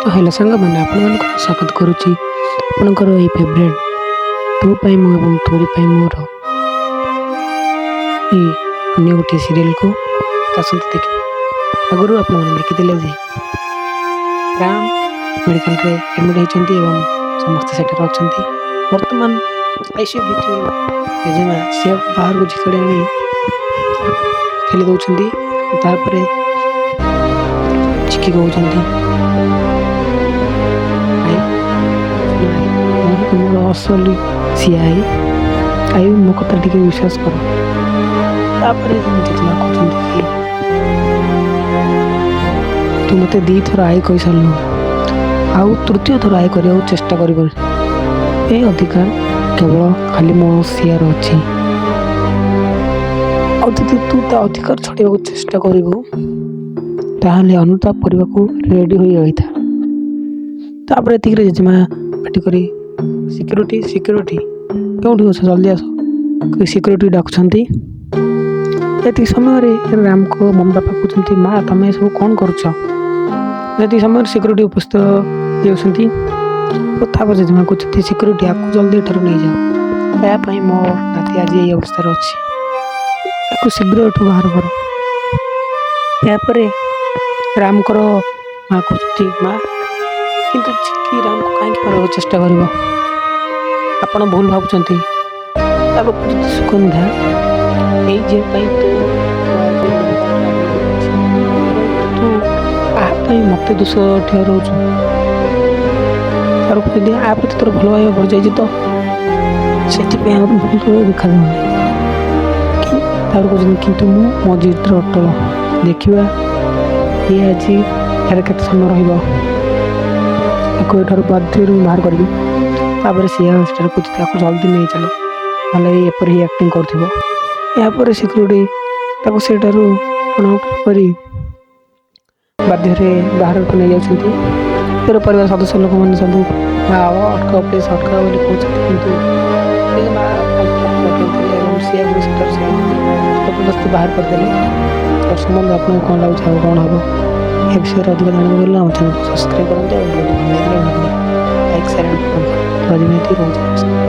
तो हेलो साଙ୍ଗମାନେ ଆପଣମାନଙ୍କୁ ସ୍ୱାଗତ କରୁଛି ଆପଣଙ୍କର ଏଇ ଫେଭରେଟ୍ ତୋ ପାଇଁ ମୁଁ ଏବଂ ତୋରି ପାଇଁ ମୋର ଏଇ ଅନ୍ୟ ଗୋଟିଏ ସିରିଏଲକୁ ଆସନ୍ତୁ ଦେଖିବେ। ଆଗରୁ ଆପଣମାନେ ଦେଖିଥିଲେ ଯେ ରାମ ମେଡ଼ିକାଲରେ ଆଡ଼ମିଟ୍ ହେଇଛନ୍ତି ଏବଂ ସମସ୍ତେ ସେଠାରେ ଅଛନ୍ତି। ବର୍ତ୍ତମାନ ଆଇସିୟୁ ଭିତରୁ ଜେଜେମା ସିଏ ବାହାରକୁ ଝିକାଡ଼ି ଆଣି ଠେଲି ଦେଉଛନ୍ତି। ତାପରେ ଚିକି କହୁଛନ୍ତି ମୋର ଅସଲି ସିଆଇ ଆଇ ମୋ କଥା ଟିକେ ବିଶ୍ୱାସ କର। ତାପରେ ଜେଜେମା କହୁଛନ୍ତି କି ତୁ ମୋତେ 2 ଥର ଆଇ କହିସାରିଲୁ, ଆଉ ତୃତୀୟ ଥର ଆଇ କରିବାକୁ ଚେଷ୍ଟା କରିବ। ଏ ଅଧିକାର କେବଳ ଖାଲି ମୋ ସିଆର ଅଛି। ଆଉ ଯଦି ତୁ ତା ଅଧିକାର ଛଡ଼େଇବାକୁ ଚେଷ୍ଟା କରିବୁ ତାହେଲେ ଅନୁତାପ କରିବାକୁ ରେଡ଼ି ହୋଇ ରହିଥା। ତାପରେ ଏତିକିରେ ଜେଜେମା ପାଟି କରି ସିକ୍ୟୁରିଟି କେଉଁଠି ଅଛ, ଜଲ୍ଦି ଆସ, ସିକ୍ୟୁରିଟି ଡାକୁଛନ୍ତି। ଏତିକି ସମୟରେ ରାମଙ୍କ ମମି ବାପା କହୁଛନ୍ତି ମା ତମେ ଏସବୁ କ'ଣ କରୁଛ? ଏତିକି ସମୟରେ ସିକ୍ୟୁରିଟି ଉପସ୍ଥିତ ହେଉଛନ୍ତି। ତାପରେ ଜେଜେମା କହୁଛନ୍ତି ସିକ୍ୟୁରିଟି ଆକୁ ଜଲ୍ଦି ଏଠାରୁ ନେଇଯାଅ, ଏହା ପାଇଁ ମୋ ନାତି ଆଜି ଏଇ ଅବସ୍ଥାରେ ଅଛି, ତାକୁ ଶୀଘ୍ର ଏଠୁ ବାହାର କର। ଏହାପରେ ରାମଙ୍କର ମା କହୁଛନ୍ତି ମା କିନ୍ତୁ ଚିକି ରାମକୁ କାହିଁକି ମାରିବାକୁ ଚେଷ୍ଟା କରିବ? ଆପଣ ଭୁଲ ଭାବୁଛନ୍ତି। ତାପରେ କହୁଛନ୍ତି ସୁଗନ୍ଧା ଏଇ ଝିଅ ପାଇଁ ତୁ ଆହା ପାଇଁ ମୋତେ ଦୋଷ ଠେରଉଛୁ। ତାପରେ କହୁଛନ୍ତି ଆ ପ୍ରତି ତୋର ଭଲ ଭାଇବା ବଢ଼ିଯାଇଛି ତ ସେଥିପାଇଁ ଆଉ ଭୁଲ ଦେଖାଯାଉନି। ତାପରେ କହୁଛନ୍ତି କିନ୍ତୁ ମୁଁ ମୋ ଜିଦରେ ଅଟଳ, ଦେଖିବା ଇଏ ଆଜି ଏଠାରେ କେତେ ସମୟ ରହିବ, ତାକୁ ଏଠାରୁ ବାଧ୍ୟରୁ ବାହାର କରିବି। ତାପରେ ସିଏ ସେଠାରେ କହୁଛି ତାକୁ ଜଲ୍ଦି ନେଇ ଚାଲ, ନହେଲେ ଏପରି ହିଁ ଆକ୍ଟିଂ କରୁଥିବ। ଏହାପରେ ସିକ୍ୟୁରିଟି ତାକୁ ସେଠାରୁ କରି ବାଧ୍ୟରେ ବାହାରକୁ ନେଇଯାଉଛନ୍ତି। ପରିବାର ସଦସ୍ୟ ଲୋକମାନେ ସବୁ ଅଟକାଅ ପ୍ଲିଜ୍ ଅଟକାଅ ବୋଲି କହୁଛନ୍ତି, କିନ୍ତୁ ଏବଂ ସିଆକୁ ସେଠାରୁ ଜବରଦସ୍ତି ବାହାର କରିଦେଲେ। ତ ସମ୍ବନ୍ଧ ଆପଣଙ୍କୁ କ'ଣ ଲାଗୁଛି, ଆଉ କ'ଣ ହେବ ଏ ବିଷୟରେ ଅଧିକ ଜାଣିବାକୁ ହେଲେ ଆମ ଚ୍ୟାନେଲକୁ ସବସ୍କ୍ରାଇବ୍ କରନ୍ତୁ ଏବଂ ଭିଡ଼ିଓଟି ଭଲ ଲାଗିଲେ ଲାଇକ୍ ସେୟାର କରନ୍ତୁ। ରହୁଛି।